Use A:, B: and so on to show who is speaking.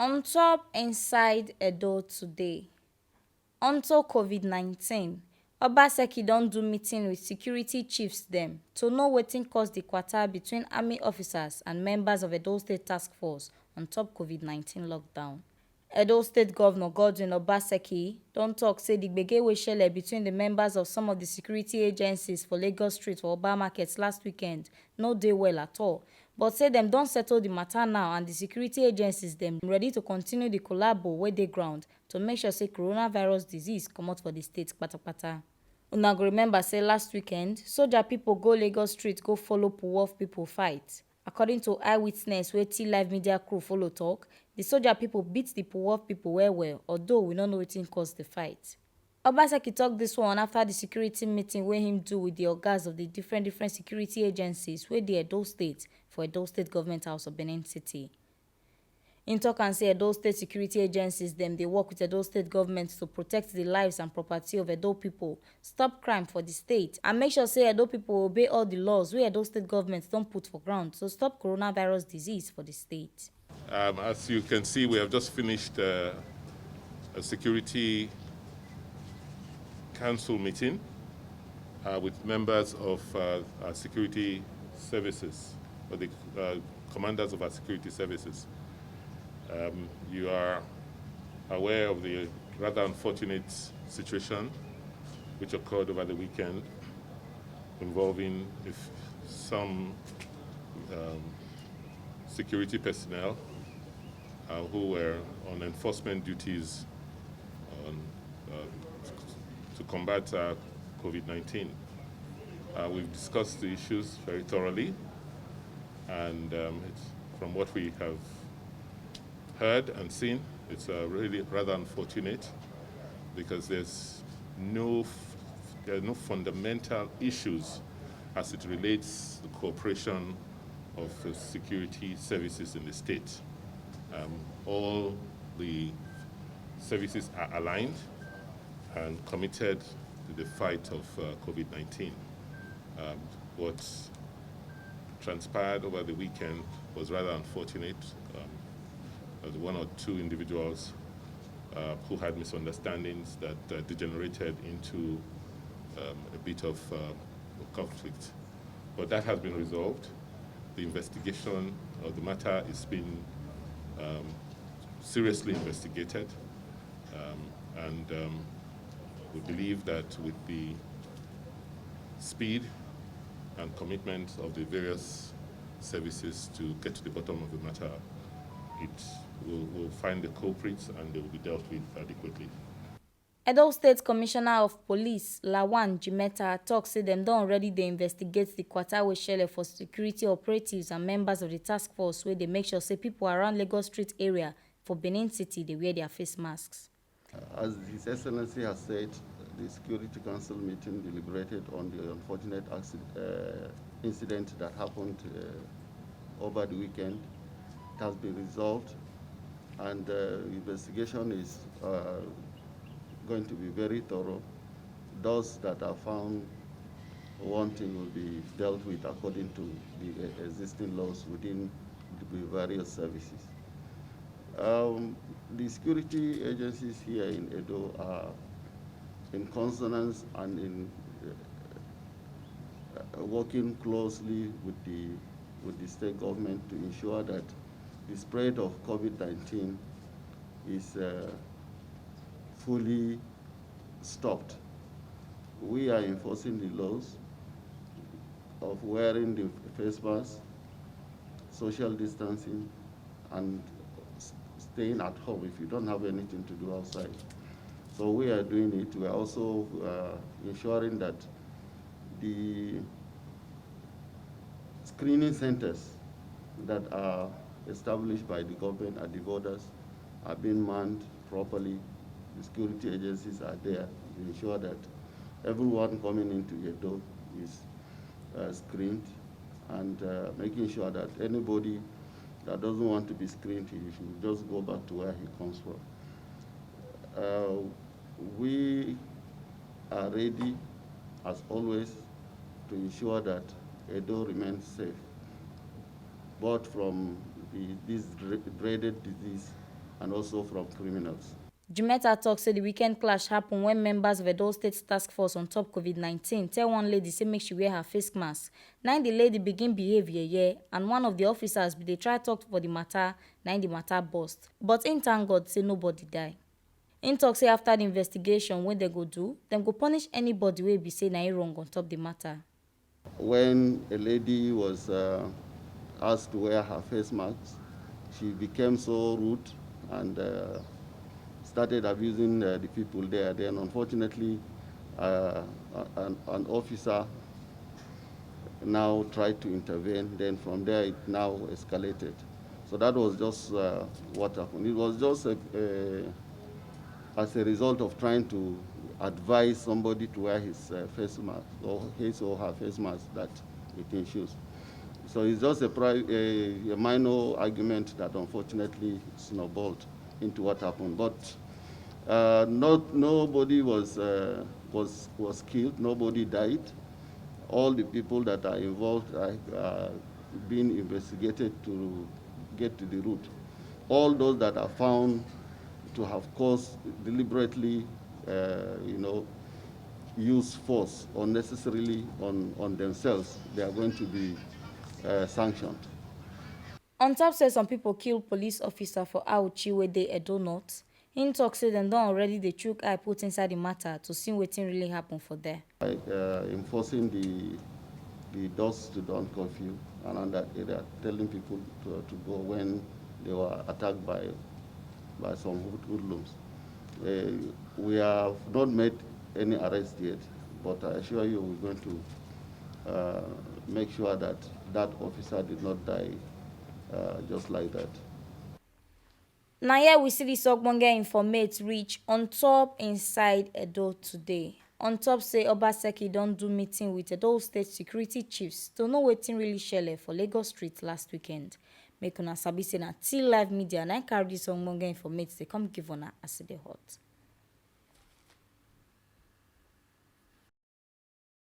A: On top inside Edo today, unto COVID-19, Obaseki don do meeting with security chiefs dem to know wetin cause the kwata between army officers and members of Edo State Task Force on top COVID-19 lockdown. Edo State Governor Godwin Obaseki don tok say the gbege wey shele between the members of some of the security agencies for Lagos Street for Oba Market last weekend no dey well at all, but say dem don settle the matter now and the security agencies dem ready to continue the collabo wey dey ground to make sure say coronavirus disease comot for the state patapata. Una go remember say last weekend, soldier pipo go Lagos Street go follow Puwoff pipo fight. According to eyewitness wey T-Live media crew follow talk, the soldier pipo beat the Puwoff pipo well, although we no know wetin cause the fight. Obaseki tok dis one after the security meeting wey him do with the ogas of the different security agencies wey dey Edo State for Edo State Government House of Benin City. Im tok am say Edo State security agencies dem dey work with Edo State government to protect the lives and property of Edo pipo, stop crime for the state, and make sure say Edo pipo obey all the laws wey Edo State government don put for ground to stop coronavirus disease for the state.
B: As you can see, we have just finished a security council meeting with members of our security services, or the commanders of our security services. You are aware of the rather unfortunate situation which occurred over the weekend involving some security personnel who were on enforcement duties to combat COVID-19. We've discussed the issues very thoroughly, and from what we have heard and seen, it's really rather unfortunate because there's no fundamental issues as it relates to the cooperation of the security services in the state. All the services are aligned and committed to the fight of COVID-19. What transpired over the weekend was rather unfortunate. There was one or two individuals who had misunderstandings that degenerated into a bit of conflict. But that has been resolved. The investigation of the matter is being seriously investigated, and we believe that with the speed and commitment of the various services to get to the bottom of the matter, we'll find the culprits and they will be dealt with adequately.
A: Edo State Commissioner of Police Lawan Jimeta tok say dem don already dey investigate the kwata wey shele for security operatives and members of the task force wey dey make sure say people around Lagos Street area for Benin City dey wear their face masks.
C: As His Excellency has said, the Security Council meeting deliberated on the unfortunate incident that happened over the weekend. It has been resolved, and investigation is going to be very thorough. Those that are found wanting will be dealt with according to the existing laws within the various services. The security agencies here in Edo are in consonance and in working closely with the state government to ensure that the spread of COVID-19 is fully stopped. We are enforcing the laws of wearing the face mask, social distancing, and staying at home if you don't have anything to do outside. So we are doing it. We are also ensuring that the screening centers that are established by the government at the borders are being manned properly. The security agencies are there to ensure that everyone coming into Edo is screened, and making sure that anybody that doesn't want to be screened, he should just go back to where he comes from. We are ready, as always, to ensure that Edo remains safe, both from this dreaded disease and also from criminals.
A: Jumeta tok say the weekend clash happen when members of Edo State Task Force on top COVID-19 tell one lady say make she wear her face mask. Na the lady begin behave yeye, and one of the officers bin dey try talk for the matter, na the matter burst. But im thank God say nobody die. Im tok say after the investigation wey dem go do, dem go punish anybody wey be say na im wrong on top the matter.
C: When a lady was asked to wear her face mask, she became so rude and started abusing the people there. Then, unfortunately, an officer now tried to intervene. Then, from there, it now escalated. So that was just what happened. It was just as a result of trying to advise somebody to wear his face mask or his or her face mask that it ensues. So it's just a minor argument that unfortunately snowballed into what happened. But nobody was killed, nobody died. All the people that are involved are being investigated to get to the root. All those that are found to have caused deliberately, use force unnecessarily on themselves, they are going to be sanctioned.
A: On top say some people kill police officer for Auchi wey dey Edo North, im tok say dem don already dey chook eye put inside the matter to see wetin really happen for there.
C: By enforcing the dusk to dawn curfew around that area, telling people to go when they were attacked by some hoodlums. We have not made any arrest yet, but I assure you we're going to make sure that that officer did not die just like that.
A: Na here we see dis ogbonge informate reach on top inside Edo today. On top say Obaseki don do meeting with Edo State security chiefs to know wetin really shele for Lagos street last weekend. Make una sabi say na T Live Media na carry dis ogbonge informate dey come give una as e dey hot.